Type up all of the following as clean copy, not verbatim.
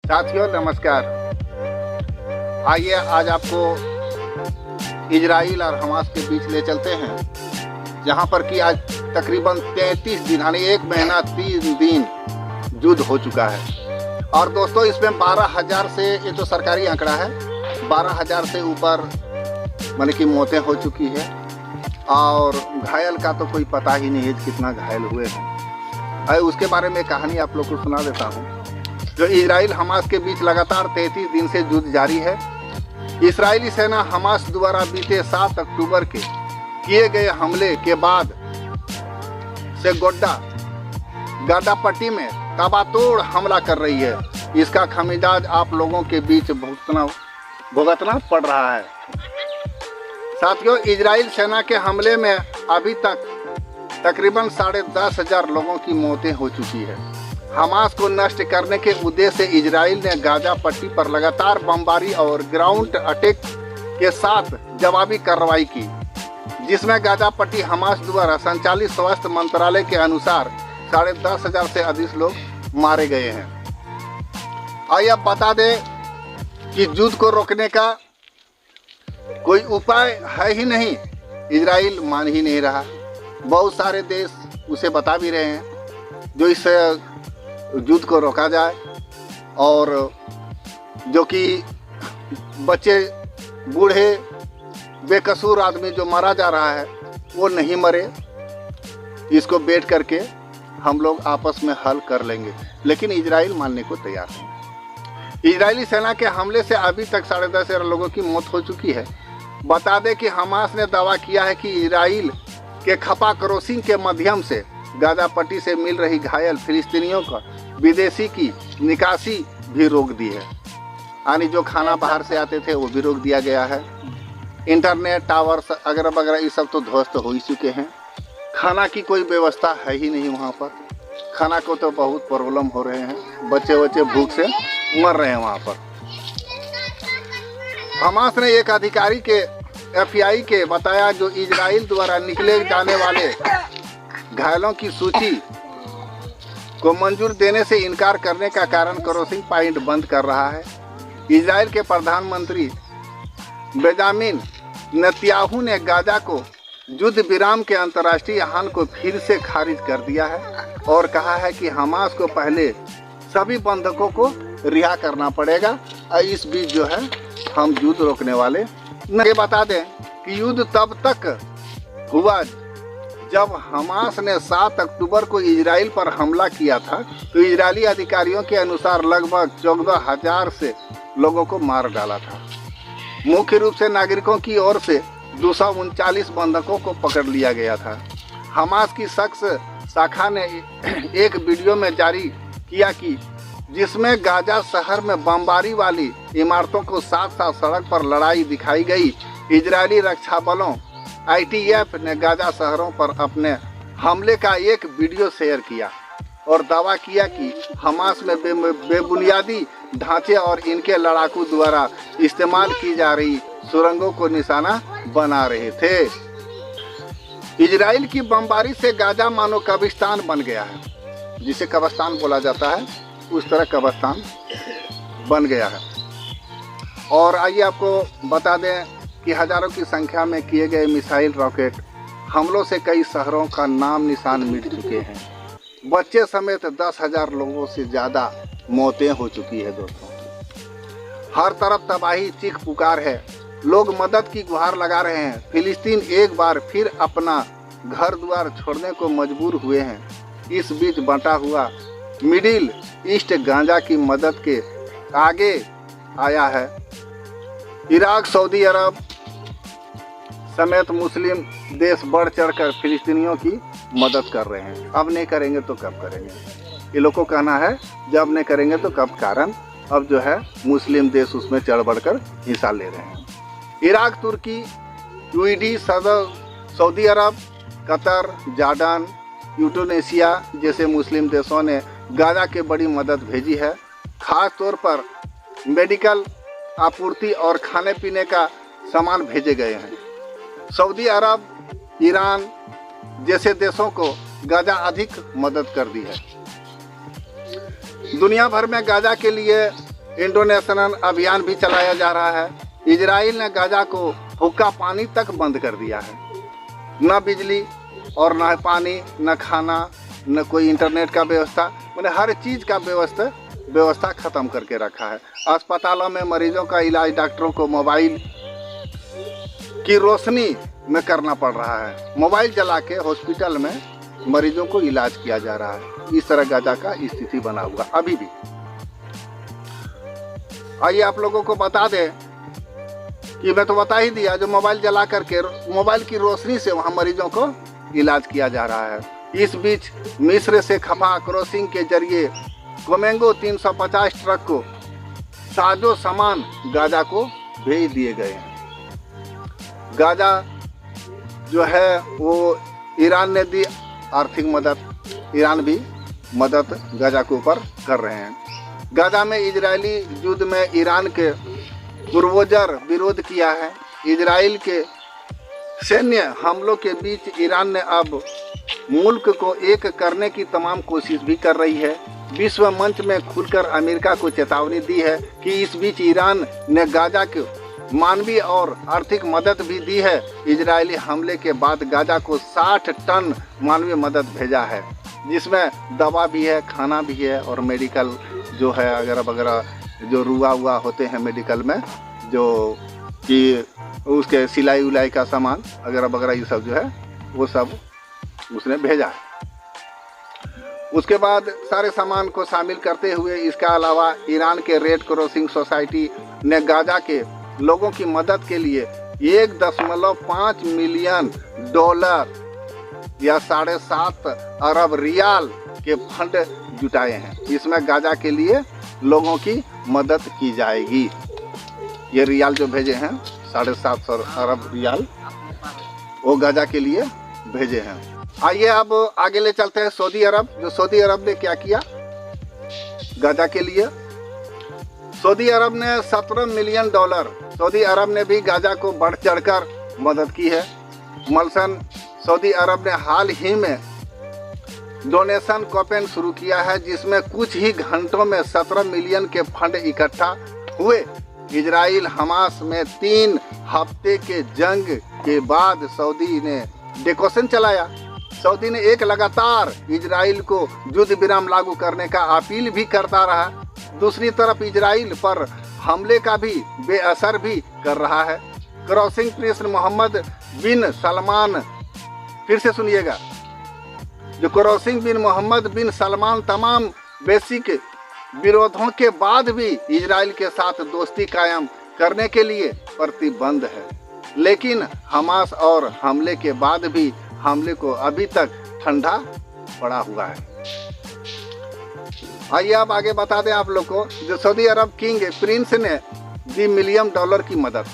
साथियों नमस्कार। आइए आज आपको इजराइल और हमास के बीच ले चलते हैं, जहां पर कि आज तकरीबन 33 दिन यानी 1 महीना 3 दिन युद्ध हो चुका है। और दोस्तों इसमें 12,000 से, ये तो सरकारी आंकड़ा है, 12,000 से ऊपर माने कि मौतें हो चुकी है और घायल का तो कोई पता ही नहीं है कितना घायल हुए हैं। उसके बारे में कहानी आप लोग को सुना देता हूँ। जो इजराइल हमास के बीच लगातार 33 दिन से युद्ध जारी है। इजरायली सेना हमास द्वारा बीते 7 अक्टूबर के किए गए हमले के बाद से गाजा पट्टी में ताबड़तोड़ हमला कर रही है। इसका खमियाजा आप लोगों के बीच भुगतना पड़ रहा है। साथियों, इजराइल सेना के हमले में अभी तक तकरीबन 10,500 लोगों की मौतें हो चुकी है। हमास को नष्ट करने के उद्देश्य से इजराइल ने गाजा पट्टी पर लगातार बमबारी और ग्राउंड अटैक के साथ जवाबी कार्रवाई की, जिसमें गाजा पट्टी हमास द्वारा संचालित स्वास्थ्य मंत्रालय के अनुसार 10,500 से अधिक लोग मारे गए हैं। आइए अब बता दें कि युद्ध को रोकने का कोई उपाय है ही नहीं। इजराइल मान ही नहीं रहा। बहुत सारे देश उसे बता भी रहे हैं जो इस युद्ध को रोका जाए और जो कि बच्चे बूढ़े बेकसूर आदमी जो मारा जा रहा है वो नहीं मरे, इसको बैठ करके हम लोग आपस में हल कर लेंगे। लेकिन इजराइल मानने को तैयार नहीं। इजरायली सेना के हमले से अभी तक 10,500 लोगों की मौत हो चुकी है। बता दें कि हमास ने दावा किया है कि इजराइल के खपा क्रॉसिंग के माध्यम से गाजा पट्टी से मिल रही घायल फिलिस्तीनियों का विदेशी की निकासी भी रोक दी है। यानी जो खाना बाहर से आते थे वो भी रोक दिया गया है। इंटरनेट टावर्स अगैरह वगैरह ये सब तो ध्वस्त हो ही चुके हैं। खाना की कोई व्यवस्था है ही नहीं वहाँ पर। खाना को तो बहुत प्रॉब्लम हो रहे हैं, बच्चे भूख से मर रहे हैं वहाँ पर। हमास ने एक अधिकारी के FBI के बताया जो इजराइल द्वारा निकले जाने वाले घायलों की सूची को मंजूर देने से इनकार करने का कारण क्रॉसिंग पॉइंट बंद कर रहा है। इजराइल के प्रधानमंत्री बेंजामिन नेतन्याहू ने गाजा को युद्ध विराम के अंतर्राष्ट्रीय आह्वान को फिर से खारिज कर दिया है और कहा है कि हमास को पहले सभी बंधकों को रिहा करना पड़ेगा और इस बीच जो है हम युद्ध रोकने वाले नहीं। बता दें कि युद्ध तब तक हुआ जब हमास ने 7 अक्टूबर को इजराइल पर हमला किया था, तो इजरायली अधिकारियों के अनुसार लगभग 14,000 से लोगों को मार डाला था। मुख्य रूप से नागरिकों की ओर से 239 बंधकों को पकड़ लिया गया था। हमास की शख्स शाखा ने एक वीडियो में जारी किया कि जिसमें गाजा शहर में बमबारी वाली इमारतों को साथ साथ सड़क पर लड़ाई दिखाई गई। इजरायली रक्षा बलों IDF ने गाजा शहरों पर अपने हमले का एक वीडियो शेयर किया और दावा किया कि हमास में बेबुनियादी ढांचे और इनके लड़ाकू द्वारा इस्तेमाल की जा रही सुरंगों को निशाना बना रहे थे। इजराइल की बमबारी से गाजा मानो कब्रिस्तान बन गया है, जिसे कब्रिस्तान बोला जाता है, उस तरह कब्रिस्तान बन गया है। और आइए आपको बता दें कि हजारों की संख्या में किए गए मिसाइल रॉकेट हमलों से कई शहरों का नाम निशान मिट चुके हैं। बच्चे समेत 10,000 लोगों से ज़्यादा मौतें हो चुकी है। दोस्तों, हर तरफ तबाही चीख पुकार है। लोग मदद की गुहार लगा रहे हैं। फिलिस्तीन एक बार फिर अपना घर द्वार छोड़ने को मजबूर हुए हैं। इस बीच बंटा हुआ मिडिल ईस्ट गाजा की मदद के आगे आया है। इराक, सऊदी अरब समेत मुस्लिम देश बढ़ चढ़कर फिलिस्तीनियों की मदद कर रहे हैं। अब नहीं करेंगे तो कब करेंगे, ये लोग को कहना है। जब नहीं करेंगे तो कब, कारण अब जो है मुस्लिम देश उसमें चढ़ बढ़कर हिस्सा ले रहे हैं। इराक, तुर्की, UAE, सऊदी अरब, कतर, जॉर्डन, इंडोनेशिया जैसे मुस्लिम देशों ने गाजा के बड़ी मदद भेजी है। खास तौर पर मेडिकल आपूर्ति और खाने पीने का सामान भेजे गए हैं। सऊदी अरब, ईरान जैसे देशों को गाजा अधिक मदद कर दी है। दुनिया भर में गाजा के लिए इंडोनेशियन अभियान भी चलाया जा रहा है। इजराइल ने गाजा को हुक्का पानी तक बंद कर दिया है। न बिजली और न पानी, न खाना, न कोई इंटरनेट का व्यवस्था, मैंने हर चीज़ का व्यवस्था ख़त्म करके रखा है। अस्पतालों में मरीजों का इलाज डॉक्टरों को मोबाइल की रोशनी में करना पड़ रहा है। मोबाइल जला के हॉस्पिटल में मरीजों को इलाज किया जा रहा है। इस तरह गाजा का स्थिति बना हुआ अभी भी। आइए आप लोगों को बता दें कि मैं तो बता ही दिया, जो मोबाइल जला करके मोबाइल की रोशनी से वहाँ मरीजों को इलाज किया जा रहा है। इस बीच मिस्र से खफा क्रॉसिंग के जरिए कोमेंगो 350 ट्रक को साजो सामान गाजा को भेज दिए गए हैं। गाजा जो है वो ईरान ने दी आर्थिक मदद, ईरान भी मदद गाजा के ऊपर कर रहे हैं। गाजा में इजरायली युद्ध में ईरान के पूर्वजर विरोध किया है। इजराइल के सैन्य हमलों के बीच ईरान ने अब मुल्क को एक करने की तमाम कोशिश भी कर रही है। विश्व मंच में खुलकर अमेरिका को चेतावनी दी है कि इस बीच ईरान ने गाजा को मानवीय और आर्थिक मदद भी दी है। इजरायली हमले के बाद गाजा को 60 टन मानवीय मदद भेजा है, जिसमें दवा भी है, खाना भी है और मेडिकल जो है अगैरह वगैरह जो रुआ हुआ होते हैं मेडिकल में, जो कि उसके सिलाई उलाई का सामान अगैरह वगैरह ये सब जो है वो सब उसने भेजा है। उसके बाद सारे सामान को शामिल करते हुए इसका अलावा ईरान के रेड क्रॉसिंग सोसाइटी ने गाजा के लोगों की मदद के लिए 1.5 मिलियन डॉलर या 7.5 अरब रियाल के फंड जुटाए हैं। इसमें गाजा के लिए लोगों की मदद की जाएगी। ये रियाल जो भेजे हैं 7.5 अरब रियाल वो गाजा के लिए भेजे हैं। आइए अब आगे ले चलते हैं सऊदी अरब। जो सऊदी अरब ने क्या किया गाजा के लिए, सऊदी अरब ने 17 मिलियन डॉलर, सऊदी अरब ने भी गाजा को बढ़ चढ़कर मदद की है। मलसन सऊदी अरब ने हाल ही में डोनेशन कैंपेन शुरू किया है, जिसमें कुछ ही घंटों में 17 मिलियन के फंड इकट्ठा हुए। इजराइल हमास में 3 हफ्ते के जंग के बाद सऊदी ने डेकोशन चलाया। सऊदी ने एक लगातार इजराइल को युद्ध विराम लागू करने का अपील भी करता रहा। दूसरी तरफ इजराइल पर हमले का भी बेअसर भी कर रहा है। क्रॉसिंग प्रिंस मोहम्मद बिन सलमान, फिर से सुनिएगा, जो क्रॉसिंग बिन मोहम्मद बिन सलमान तमाम बेसिक विरोधों के बाद भी इजराइल के साथ दोस्ती कायम करने के लिए प्रतिबद्ध है, लेकिन हमास और हमले के बाद भी हमले को अभी तक ठंडा पड़ा हुआ है। आइए अब आगे बता दें आप लोग को, जो सऊदी अरब किंग प्रिंस ने दी मिलियन डॉलर की मदद।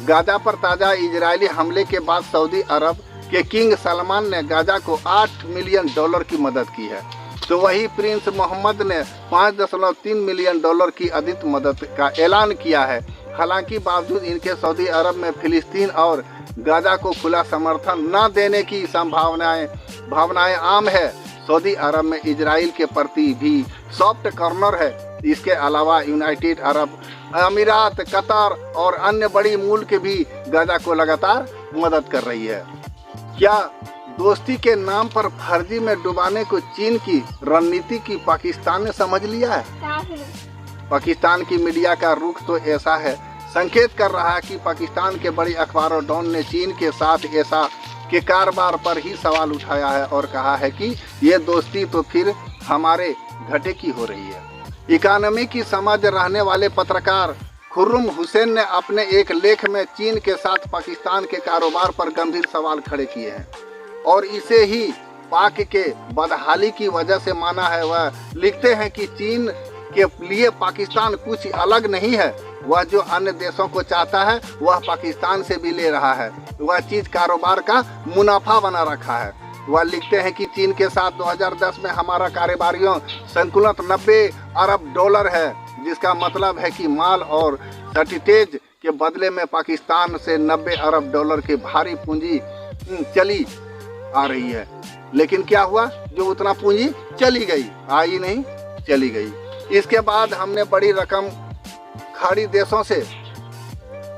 गाजा पर ताज़ा इजरायली हमले के बाद सऊदी अरब के किंग सलमान ने गाजा को 8 मिलियन डॉलर की मदद की है, तो वही प्रिंस मोहम्मद ने 5.3 मिलियन डॉलर की अधिक मदद का ऐलान किया है। हालांकि बावजूद इनके सऊदी अरब में फिलिस्तीन और गाजा को खुला समर्थन न देने की भावनाएं आम है। सऊदी अरब में इजराइल के प्रति भी सॉफ्ट कॉर्नर है। इसके अलावा यूनाइटेड अरब अमीरात, कतर और अन्य बड़ी मुल्क भी गाजा को लगातार मदद कर रही है। क्या दोस्ती के नाम पर फर्जी में डुबाने को चीन की रणनीति की पाकिस्तान ने समझ लिया है? पाकिस्तान की मीडिया का रुख तो ऐसा है, संकेत कर रहा है कि पाकिस्तान के बड़ी अखबारों डॉन ने चीन के साथ ऐसा के कारोबार पर ही सवाल उठाया है और कहा है कि ये दोस्ती तो फिर हमारे घाटे की हो रही है। इकोनॉमी की समझ रखने वाले पत्रकार खुर्रम हुसैन ने अपने एक लेख में चीन के साथ पाकिस्तान के कारोबार पर गंभीर सवाल खड़े किए हैं और इसे ही पाक के बदहाली की वजह से माना है। वह लिखते हैं कि चीन के लिए पाकिस्तान कुछ अलग नहीं है, वह जो अन्य देशों को चाहता है वह पाकिस्तान से भी ले रहा है। वह चीज कारोबार का मुनाफा बना रखा है। वह लिखते हैं कि चीन के साथ 2010 में हमारा कारोबारियों संकुलन 90 अरब डॉलर है, जिसका मतलब है कि माल और सर्टिटेज के बदले में पाकिस्तान से 90 अरब डॉलर की भारी पूंजी चली आ रही है। लेकिन क्या हुआ, जो उतना पूंजी चली गई, आई नहीं, चली गई। इसके बाद हमने बड़ी रकम खाड़ी देशों से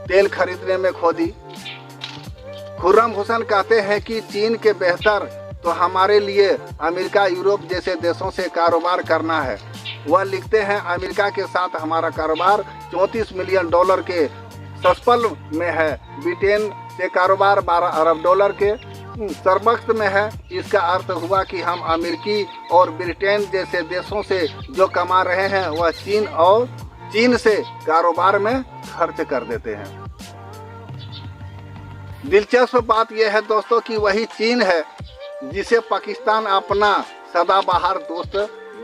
तेल खरीदने में खो दी। खुर्रम हुसैन कहते हैं कि चीन के बेहतर तो हमारे लिए अमेरिका, यूरोप जैसे देशों से कारोबार करना है। वह लिखते हैं, अमेरिका के साथ हमारा कारोबार 34 मिलियन डॉलर के सस्पल में है। ब्रिटेन से कारोबार 12 अरब डॉलर के सरबख्त में है। इसका अर्थ हुआ कि हम अमेरिकी और ब्रिटेन जैसे देशों से जो कमा रहे हैं वह चीन से कारोबार में खर्च कर देते हैं। दिलचस्प बात यह है दोस्तों कि वही चीन है जिसे पाकिस्तान अपना सदाबहार दोस्त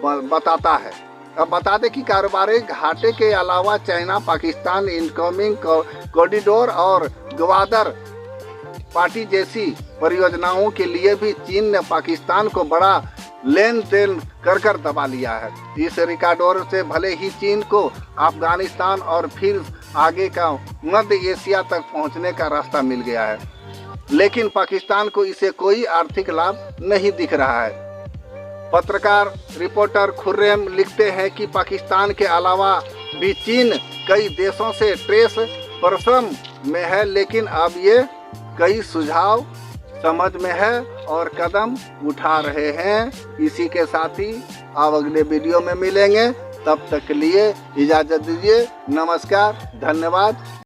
बताता है। अब बता दें कि कारोबारी घाटे के अलावा चाइना पाकिस्तान इनकमिंग कॉरिडोर और ग्वादर पार्टी जैसी परियोजनाओं के लिए भी चीन ने पाकिस्तान को बड़ा लेन देन कर दबा लिया है। इस रिकॉर्डोर से भले ही चीन को अफगानिस्तान और फिर आगे का मध्य एशिया तक पहुंचने का रास्ता मिल गया है, लेकिन पाकिस्तान को इसे कोई आर्थिक लाभ नहीं दिख रहा है। पत्रकार रिपोर्टर खुर्रम लिखते हैं कि पाकिस्तान के अलावा भी चीन कई देशों से ट्रेस परसम में है, लेकिन अब ये कई सुझाव समझ में है और कदम उठा रहे हैं। इसी के साथ ही अब अगले वीडियो में मिलेंगे, तब तक के लिए इजाज़त दीजिए। नमस्कार, धन्यवाद।